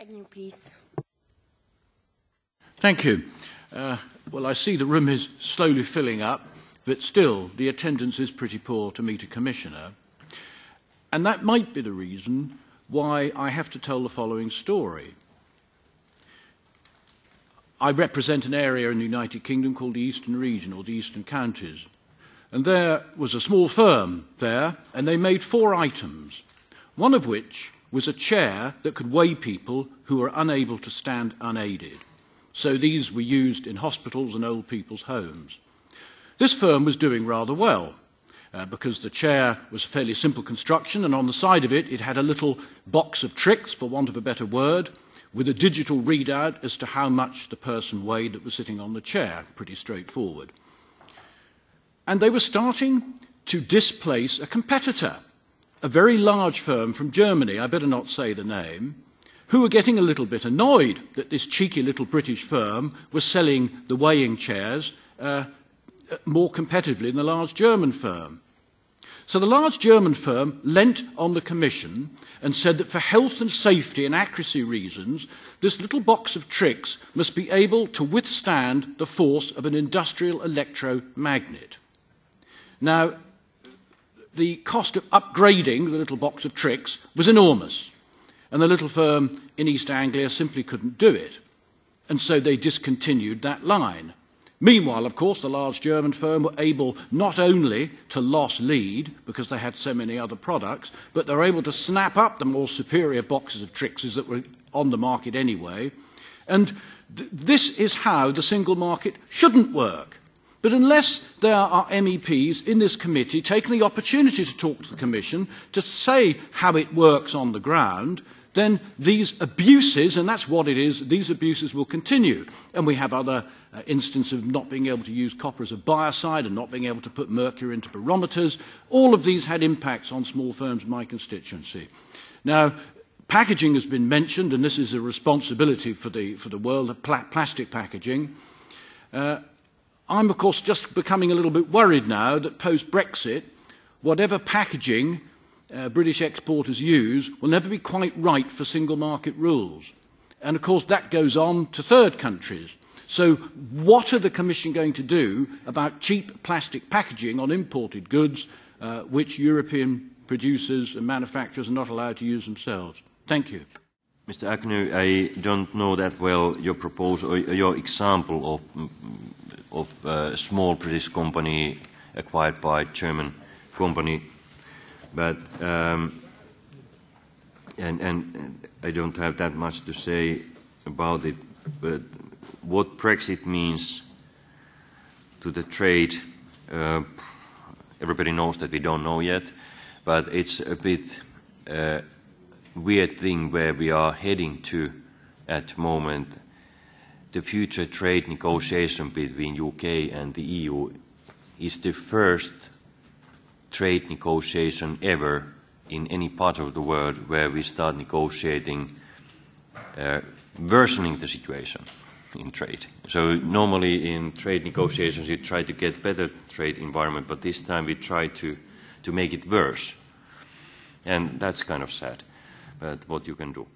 Agnew, please. Thank you. Well, I see the room is slowly filling up, but still the attendance is pretty poor to meet a commissioner. And that might be the reason why I have to tell the following story. I represent an area in the United Kingdom called the Eastern Region, or the Eastern Counties. And there was a small firm there, and they made 4 items, one of which was a chair that could weigh people who were unable to stand unaided. So these were used in hospitals and old people's homes. This firm was doing rather well, because the chair was a fairly simple construction, and on the side of it, it had a little box of tricks, for want of a better word, with a digital readout as to how much the person weighed that was sitting on the chair. Pretty straightforward. And they were starting to displace a competitor, a very large firm from Germany, I better not say the name, who were getting a little bit annoyed that this cheeky little British firm was selling the weighing chairs more competitively than the large German firm. So the large German firm leant on the Commission and said that for health and safety and accuracy reasons, this little box of tricks must be able to withstand the force of an industrial electromagnet. Now, the cost of upgrading the little box of tricks was enormous, and the little firm in East Anglia simply couldn't do it, and so they discontinued that line. Meanwhile, of course, the large German firm were able not only to loss lead, because they had so many other products, but they were able to snap up the more superior boxes of tricks that were on the market anyway. And this is how the single market shouldn't work. But unless there are MEPs in this committee taking the opportunity to talk to the Commission, to say how it works on the ground, then these abuses, and that's what it is, these abuses will continue. And we have other instances of not being able to use copper as a biocide and not being able to put mercury into barometers. All of these had impacts on small firms in my constituency. Now, packaging has been mentioned, and this is a responsibility for the world of plastic packaging. I'm, of course, just becoming a little bit worried now that post-Brexit, whatever packaging British exporters use will never be quite right for single market rules. And, of course, that goes on to third countries. So what are the Commission going to do about cheap plastic packaging on imported goods which European producers and manufacturers are not allowed to use themselves? Thank you. Mr. Agnew, I don't know that well your proposal, or your example of a small British company acquired by a German company, but and I don't have that much to say about it. But what Brexit means to the trade, everybody knows that we don't know yet, but it's a bit weird thing where we are heading to at the moment. The future trade negotiation between UK and the EU is the first trade negotiation ever in any part of the world where we start negotiating worsening the situation in trade. So normally in trade negotiations you try to get better trade environment, but this time we try to make it worse. And that's kind of sad, but what you can do.